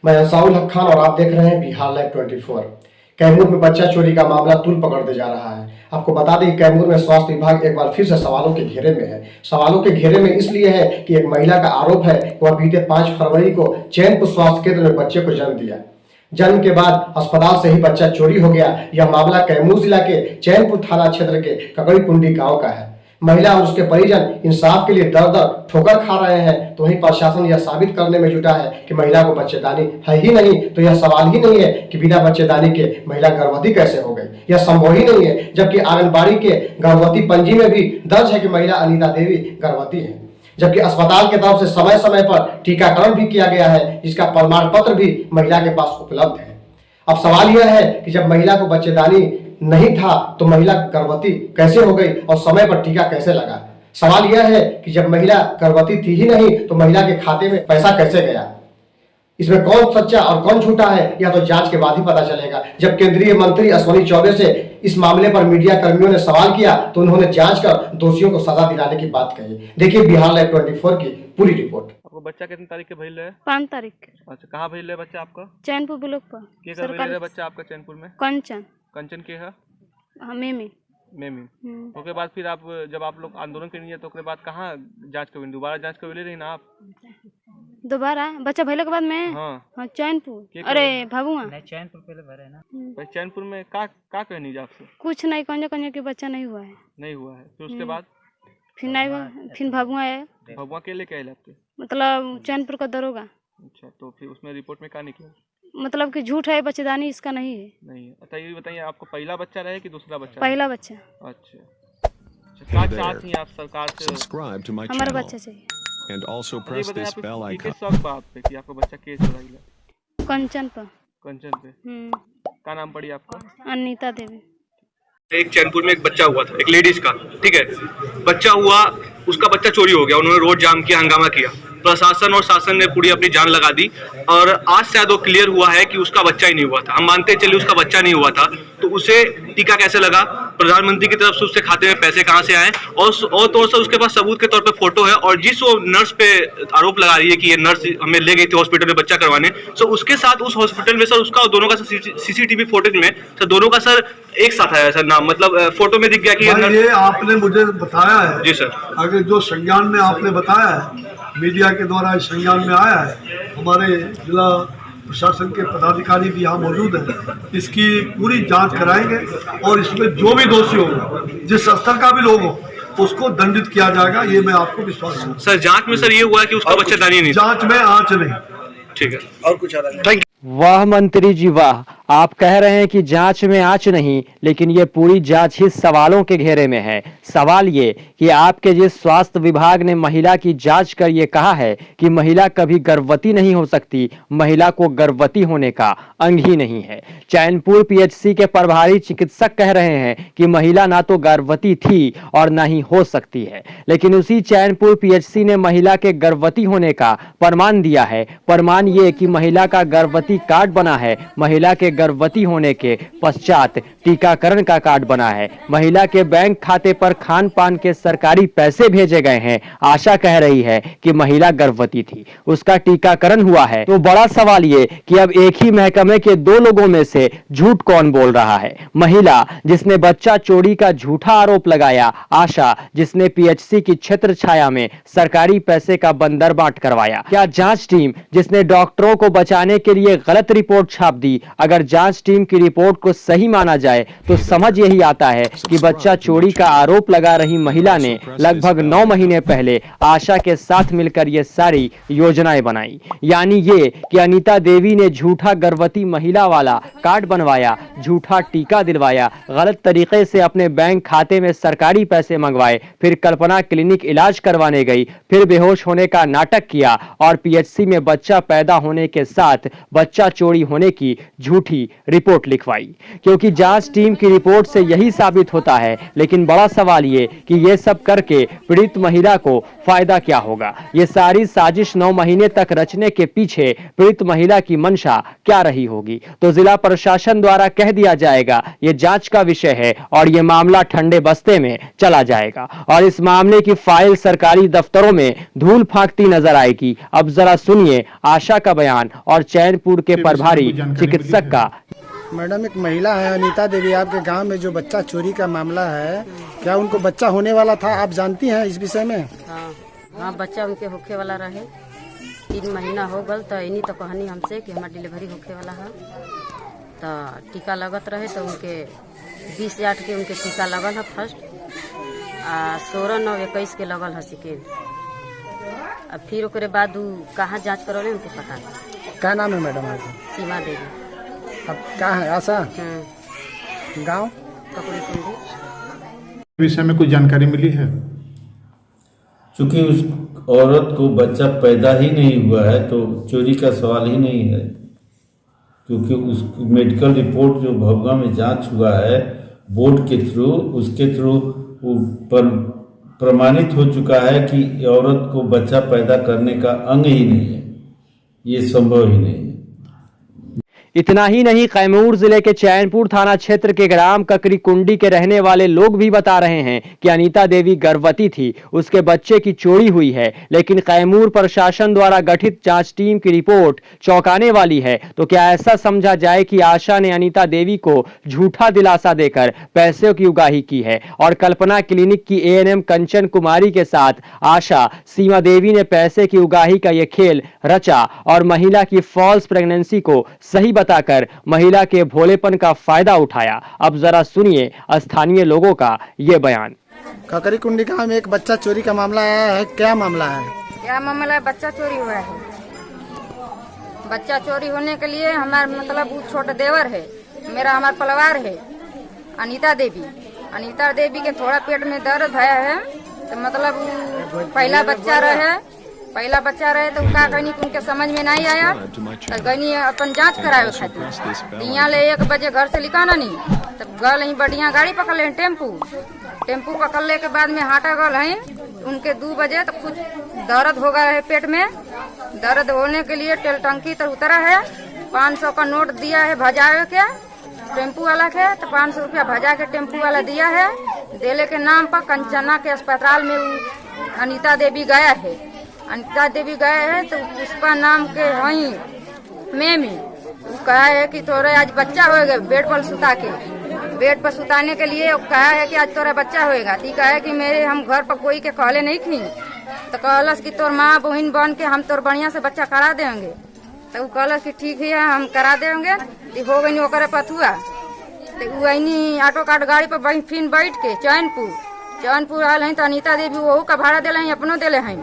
मैं अंसाउल हक खान और आप देख रहे हैं बिहार लाइव 24। कैमूर में बच्चा चोरी का मामला तूल पकड़ते जा रहा है। आपको बता दें कैमूर में स्वास्थ्य विभाग एक बार फिर से सवालों के घेरे में है। सवालों के घेरे में इसलिए है कि एक महिला का आरोप है कि वह बीते 5 फरवरी को चैनपुर स्वास्थ्य केंद्र में बच्चे को जन्म दिया। जन्म के बाद अस्पताल से ही बच्चा चोरी हो गया। यह मामला कैमूर जिला के चैनपुर थाना क्षेत्र के ककड़ी कुंडी गाँव का है। महिला और उसके परिजन इंसाफ के लिए दर दर ठोकर खा रहे हैं, तो वहीं प्रशासन यह साबित करने में जुटा है कि महिला को बच्चेदानी है ही नहीं। तो यह सवाल ही नहीं है कि बिना बच्चेदानी के महिला गर्भवती कैसे हो गई, यह संभव ही नहीं है। जबकि आंगनबाड़ी के गर्भवती पंजी में भी दर्ज है कि महिला अनीता देवी गर्भवती है, जबकि अस्पताल के तरफ से समय समय पर टीकाकरण भी किया गया है, जिसका प्रमाण पत्र भी महिला के पास उपलब्ध है। अब सवाल यह है कि जब महिला को बच्चेदानी नहीं था तो महिला गर्भवती कैसे हो गई और समय पर टीका कैसे लगा। सवाल यह है कि जब महिला गर्भवती थी ही नहीं तो महिला के खाते में पैसा कैसे गया। इसमें कौन सच्चा और कौन झूठा है यह तो जांच के बाद ही पता चलेगा। जब केंद्रीय मंत्री अश्विनी चौबे से इस मामले पर मीडिया कर्मियों ने सवाल किया तो उन्होंने जांच कर दोषियों को सजा दिलाने की बात कही। देखिए बिहार लाइव 24 की पूरी रिपोर्ट। आपको बच्चा कितनी तारीख के भेज रहे? 5 तारीख। अच्छा, कहाँ भेज रहे बच्चा आपका? चैनपुर ब्लॉक पर। के घर भेज रहे बच्चा आपका चैनपुर में? कंचन। कंचन के है? मेमी। उसके बाद फिर आप जब आप लोग आंदोलन करेंगे तो उसके बाद कहाँ जांच करवेंगे? दोबारा जांच करवे रही ना आप? दोबारा बच्चा भइले के बाद में? हाँ चैनपुर। अरे भगुआ नहीं, चैनपुर पहले भरे ना। पर चैनपुर में का कहनी आपसे? कुछ नहीं, कौन कि बच्चा नहीं हुआ है। नहीं हुआ है। फिर उसके बाद फिर नहीं हुआ, फिर भगुआ है। भगुआ के लेके आए आपके? मतलब चैनपुर का दरोगा। अच्छा, तो फिर उसमें रिपोर्ट में क्या निकला? मतलब कि झूठ है, बच्चेदानी इसका नहीं है। नहीं है। अच्छा ये बताइए, आपको पहला बच्चा रहे कि दूसरा बच्चा? पहला बच्चा। अच्छा, क्या चाहती हैं आप सरकार से? हमारा बच्चा चाहिए। And also press this bell icon. शक बात पे कि आपका बच्चा केस चुराई? कंचन पर। कंचन पे। क्या नाम पड़ी आपका? अनीता देवी। एक चैनपुर में एक बच्चा हुआ था, एक लेडीज का, ठीक है। बच्चा हुआ, उसका बच्चा चोरी हो गया। उन्होंने रोड जाम किया, हंगामा किया। प्रशासन और शासन ने पूरी अपनी जान लगा दी और आज शायद वो क्लियर हुआ है कि उसका बच्चा ही नहीं हुआ था। हम मानते चलिए उसका बच्चा नहीं हुआ था, तो उसे टीका कैसे लगा? प्रधानमंत्री की तरफ से उसके खाते में पैसे कहां से आए? और तो उसके पास सबूत के तौर पे फोटो है। और जिस वो नर्स पे आरोप लगा रही है कि ये नर्स हमें ले गई थी हॉस्पिटल में बच्चा करवाने, तो उसके साथ उस हॉस्पिटल में सर उसका और दोनों का सीसीटीवी फोटेज में सर दोनों का सर एक साथ आया सर नाम, मतलब फोटो में दिख गया कि ये आपने मुझे बताया है। जी सर। अगर जो संज्ञान में आपने बताया है, मीडिया के द्वारा इस संज्ञान में आया है, हमारे जिला प्रशासन के पदाधिकारी भी यहाँ मौजूद हैं। इसकी पूरी जांच कराएंगे और इसमें जो भी दोषी होगा, जिस स्तर का भी लोग हो, उसको दंडित किया जाएगा। ये मैं आपको विश्वास दूं। सर जांच में सर ये हुआ कि उसका बच्चेदानी नहीं? जांच में आंच नहीं। ठीक है, और कुछ थैंक यू। वाह मंत्री जी वाह, आप कह रहे हैं कि जांच में आंच नहीं, लेकिन ये पूरी जांच ही सवालों के घेरे में है। सवाल ये कि आपके जिस स्वास्थ्य विभाग ने महिला की जांच कर ये कहा है कि महिला कभी गर्भवती नहीं हो सकती, महिला को गर्भवती होने का अंग ही नहीं है। चैनपुर पीएचसी के प्रभारी चिकित्सक कह रहे हैं कि महिला ना तो गर्भवती थी और ना ही हो सकती है, लेकिन उसी चैनपुर पीएचसी ने महिला के गर्भवती होने का प्रमाण दिया है। प्रमाण ये कि महिला का गर्भवती कार्ड बना है, महिला के गर्भवती होने के पश्चात टीकाकरण का कार्ड बना है, महिला के बैंक खाते पर खान पान के सरकारी पैसे भेजे गए हैं। आशा कह रही है कि महिला गर्भवती थी, उसका टीकाकरण हुआ है। तो बड़ा सवाल ये कि अब एक ही महकमे के 2 लोगों में से झूठ कौन बोल रहा है? महिला जिसने बच्चा चोरी का झूठा आरोप लगाया, आशा जिसने पीएचसी की छत्र छाया में सरकारी पैसे का बंदरबाट करवाया। क्या जांच टीम जिसने डॉक्टरों को बचाने के लिए गलत रिपोर्ट छाप दी, अगर जांच टीम की रिपोर्ट को सही माना जाए तो समझ यही आता है कि बच्चा चोरी का आरोप लगा रही महिला ने लगभग 9 महीने पहले आशा के साथ मिलकर ये सारी योजनाएं बनाई। यानी ये कि अनीता देवी ने झूठा गर्भवती महिला वाला कार्ड बनवाया, झूठा टीका दिलवाया, गलत तरीके से अपने बैंक खाते में सरकारी पैसे मंगवाए, फिर कल्पना क्लिनिक इलाज करवाने गई, फिर बेहोश होने का नाटक किया और पीएचसी में बच्चा पैदा होने के साथ बच्चा चोरी होने की झूठी रिपोर्ट लिखवाई, क्योंकि जांच टीम की रिपोर्ट से यही साबित होता है। लेकिन बड़ा सवाल ये कि ये सब करके पीड़ित महिला को फायदा क्या होगा? ये सारी साजिश 9 महीने तक रचने के पीछे पीड़ित महिला की मंशा क्या रही होगी? तो जिला प्रशासन द्वारा कह दिया जाएगा ये जांच का विषय है और ये मामला ठंडे बस्ते में चला जाएगा और इस मामले की फाइल सरकारी दफ्तरों में धूल फांकती नजर आएगी। अब जरा सुनिए आशा का बयान और चैनपुर के प्रभारी चिकित्सक का। मैडम, एक महिला है अनीता देवी, आपके गांव में जो बच्चा चोरी का मामला है, क्या उनको बच्चा होने वाला था? आप जानती हैं इस विषय में? हाँ, बच्चा उनके होखे वाला रहे। 3 महीना हो गल तो इन्हीं तो कहनी हमसे कि हमारा डिलीवरी होखे वाला है, तो टीका लगत रहे तो उनके 20/8 के उनके टीका लगल है फर्स्ट, 16/9/21 के लगल है सेकेंड। अब फिर ओकरे बाद कहाँ जांच करौले उनके पता नहीं। क्या नाम है मैडम आपका? सीमा देवी। अब क्या है आशा? गांव ककड़ी कुंडी। विषय में कुछ जानकारी मिली है? चूंकि उस औरत को बच्चा पैदा ही नहीं हुआ है तो चोरी का सवाल ही नहीं है, क्योंकि उस मेडिकल रिपोर्ट जो भवगा में जांच हुआ है बोर्ड के थ्रू, उसके थ्रू पर प्रमाणित हो चुका है कि औरत को बच्चा पैदा करने का अंग ही नहीं है, ये संभव ही नहीं है। इतना ही नहीं, कैमूर जिले के चैनपुर थाना क्षेत्र के ग्राम ककरी कुंडी के रहने वाले लोग भी बता रहे हैं कि अनीता देवी गर्भवती थी, उसके बच्चे की चोरी हुई है। लेकिन कैमूर प्रशासन द्वारा गठित जांच टीम की रिपोर्ट चौंकाने वाली है। तो क्या ऐसा समझा जाए कि आशा ने अनीता देवी को झूठा दिलासा देकर पैसों की उगाही की है और कल्पना क्लिनिक की एएनएम कंचन कुमारी के साथ आशा सीमा देवी ने पैसे की उगाही का यह खेल रचा और महिला की फॉल्स प्रेगनेंसी को सही बताकर महिला के भोलेपन का फायदा उठाया। अब जरा सुनिए स्थानीय लोगों का ये बयान। ककरी कुंडी गांव में एक बच्चा चोरी का मामला आया है, क्या मामला है? क्या मामला है? बच्चा चोरी हुआ है। बच्चा चोरी होने के लिए हमारे मतलब वो छोटा देवर है मेरा, हमारा परिवार है अनीता देवी। अनीता देवी के थोड़ा पेट में दर्द है तो मतलब पहला बच्चा रहे तो का कहनी उनके समझ में नहीं आया तो गनी अपन जांच करावे खातिर यहाँ ले 1 बजे घर से निकाला नहीं, तब गल ही बढ़िया गाड़ी पकड़ ले टेम्पू पकड़ने के बाद में हाटा गल है उनके 2 बजे तो कुछ दर्द हो गया है पेट में। दर्द होने के लिए तेल टंकी तो उतरा है, 500 का नोट दिया है भजावे के टेम्पू वाला के, तो 500 रुपया भजा के टेम्पू वाला दिया है। देले के नाम पर कंचना के अस्पताल में अनीता देवी गया है। अनीता देवी गए है तो पुष्पा नाम के वही में कहा है कि तोरे आज बच्चा होएगा। बेड पर सुताने के लिए कहा है कि आज तोरा बच्चा होएगा। ती कहा है कि मेरे हम घर पर कोई के कहले नहीं थी, तो कहलस कि तोर माँ बहन बन के हम तोर बढ़िया से बच्चा करा देंगे। तो कहलस कि ठीक है हम करा देंगे। हो गई ओकरे पथुआ तो वही ऑटो कार्ड गाड़ी पर फिर बैठ के चैनपुर आल है तो अनीता देवी वहू का भाड़ा दिले हैं, अपनो दिले हैं।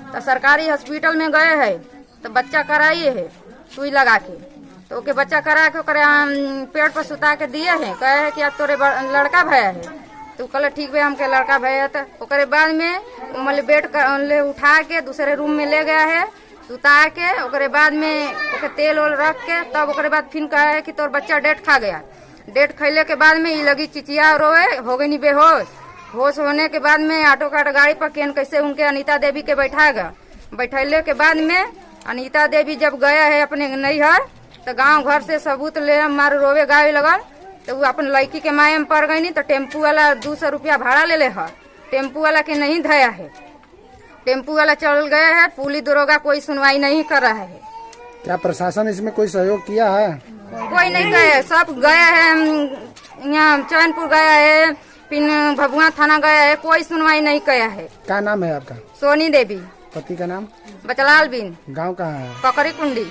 तो सरकारी हॉस्पिटल में गए है तो बच्चा कराइए है सुई लगा के, तो ओके बच्चा करा के पेड़ पर सुता के दिए हैं। कहे है कि अब तोरे लड़का भया है, तो कहले ठीक है हमके लड़का भया है। तो ओकरे बाद में मतलब बेड ले उठा के दूसरे रूम में ले गया है सुता के। ओकरे बाद में ओके तेल ओल रख के तब ओकरे बाद फिर कहा है कि तोर बच्चा डेट खा गया। डेट खैले के बाद में ये लगी चिचिया रोए, हो गई नहीं बेहोश। होश होने के बाद में ऑटो कार्ड गाड़ी पर केन कैसे उनके अनीता देवी के बैठाएगा। बैठैले के बाद में अनीता देवी जब गया है अपने नैहर तो गांव घर से सबूत ले मार रोवे गाय लगल, तो वो अपन लड़की के माए में पड़ गई। तो टेम्पू वाला 200 रुपया भाड़ा ले है, टेम्पू वाला के नहीं धया है, टेम्पू वाला चल गया है। पुलिस दरोगा कोई सुनवाई नहीं कर रहा है। क्या प्रशासन इसमें कोई सहयोग किया है? कोई नहीं गया, सब गया है यहाँ चैनपुर गया है, फिर भभुआ थाना गया है, कोई सुनवाई नहीं किया है। क्या नाम है आपका? सोनी देवी। पति का नाम? बचलाल बिन। गांव कहाँ है? ककरी कुंडी।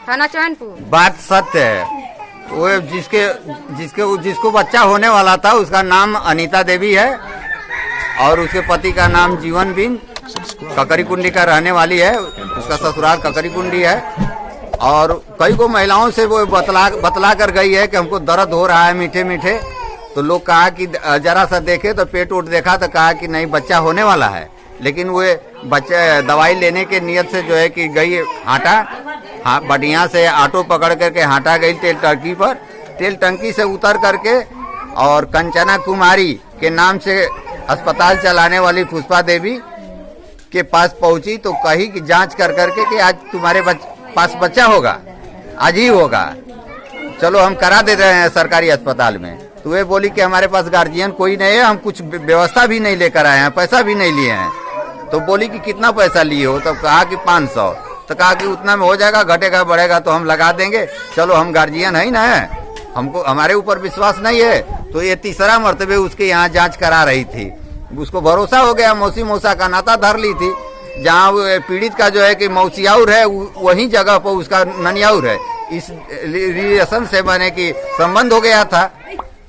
थाना चैनपुर। बात सत्य है, वो जिसको बच्चा होने वाला था उसका नाम अनीता देवी है और उसके पति का नाम जीवन बिन ककरी कुंडी का रहने वाली है। उसका ससुराल ककरी कुंडी है और कई को महिलाओं से वो बतला कर गई है कि हमको दर्द हो रहा है मीठे मीठे। तो लोग कहा कि जरा सा देखे तो पेट उठ देखा तो कहा कि नहीं बच्चा होने वाला है। लेकिन वो बच्चे दवाई लेने के नियत से जो है कि गई हाटा हाँ बढ़िया से ऑटो पकड़ करके हटा गई तेल टंकी पर। तेल टंकी से उतर करके और कंचना कुमारी के नाम से अस्पताल चलाने वाली पुष्पा देवी के पास पहुंची तो कही कि जांच कर करके कि आज तुम्हारे पास बच्चा होगा, आज ही होगा, चलो हम करा दे रहे हैं सरकारी अस्पताल में। तो वे बोली कि हमारे पास गार्जियन कोई नहीं है, हम कुछ व्यवस्था भी नहीं लेकर आए हैं, पैसा भी नहीं लिए हैं। तो बोली कि कितना पैसा लिए हो? तो कहा कि 500। तो कहा कि उतना में हो जाएगा, घटेगा बढ़ेगा तो हम लगा देंगे, चलो हम गार्जियन है ही ना, हमको हमारे ऊपर विश्वास नहीं है। तो ये तीसरा मर्तबे उसके यहाँ जांच करा रही थी, उसको भरोसा हो गया, मौसी मौसा का नाता धर ली थी। जहाँ पीड़ित का जो है कि मौसियाउर है वही जगह पर उसका ननियाउर है, इस रिलेशन से बने कि संबंध हो गया था।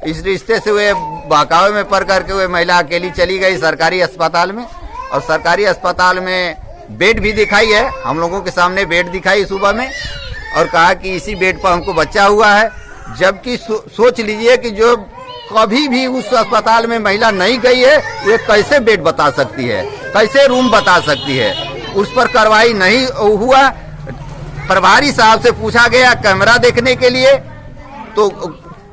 इस रिश्ते से वे बहकावे में पड़ करके वे महिला अकेली चली गई सरकारी अस्पताल में। और सरकारी अस्पताल में बेड भी दिखाई है, हम लोगों के सामने बेड दिखाई सुबह में, और कहा कि इसी बेड पर हमको बच्चा हुआ है। जबकि सोच लीजिए कि जो कभी भी उस अस्पताल में महिला नहीं गई है, ये कैसे बेड बता सकती है, कैसे रूम बता सकती है? उस पर कार्रवाई नहीं हुआ। प्रभारी साहब से पूछा गया कैमरा देखने के लिए, तो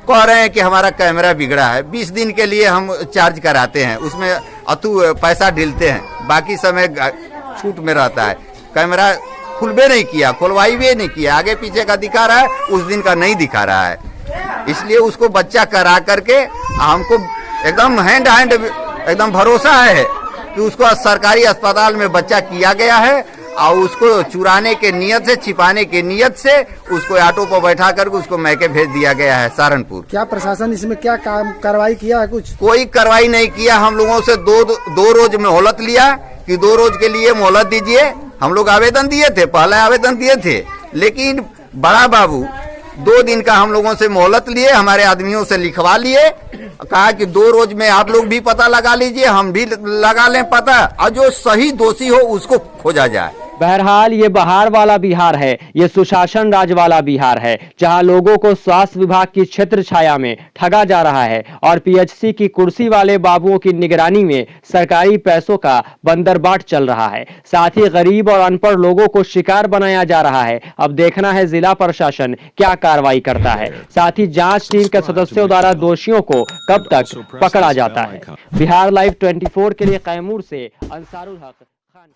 कह रहे हैं कि हमारा कैमरा बिगड़ा है। 20 दिन के लिए हम चार्ज कराते हैं, उसमें अतु पैसा ढीलते हैं, बाकी समय छूट में रहता है। कैमरा खुलबे नहीं किया, खुलवाई भी नहीं किया, आगे पीछे का दिखा रहा है, उस दिन का नहीं दिखा रहा है। इसलिए उसको बच्चा करा करके हमको एकदम हैंड एकदम भरोसा है कि उसको सरकारी अस्पताल में बच्चा किया गया है, और उसको चुराने के नियत से, छिपाने के नियत से उसको ऑटो पर बैठा करके उसको मैके भेज दिया गया है सहारनपुर। क्या प्रशासन इसमें क्या कार्रवाई किया है? कुछ कोई कार्रवाई नहीं किया। हम लोगों से दो रोज में मोहलत लिया कि 2 रोज के लिए मोहलत दीजिए। हम लोग आवेदन दिए थे, पहले आवेदन दिए थे, लेकिन बड़ा बाबू 2 दिन का हम लोगों से मोहलत लिए, हमारे आदमियों से लिखवा लिए, कहा कि 2 रोज में आप लोग भी पता लगा लीजिए, हम भी लगा लें पता, और जो सही दोषी हो उसको खोजा जाए। बहरहाल ये बहार वाला बिहार है, ये सुशासन राज वाला बिहार है, जहां लोगों को स्वास्थ्य विभाग की छत्र छाया में ठगा जा रहा है और पीएचसी की कुर्सी वाले बाबुओं की निगरानी में सरकारी पैसों का बंदरबाट चल रहा है। साथ ही गरीब और अनपढ़ लोगों को शिकार बनाया जा रहा है। अब देखना है जिला प्रशासन क्या कार्रवाई करता है, साथ ही जांच टीम के सदस्यों द्वारा दोषियों को कब तक पकड़ा जाता है। बिहार लाइव 24 के लिए कैमूर से अंसारुल हक खान।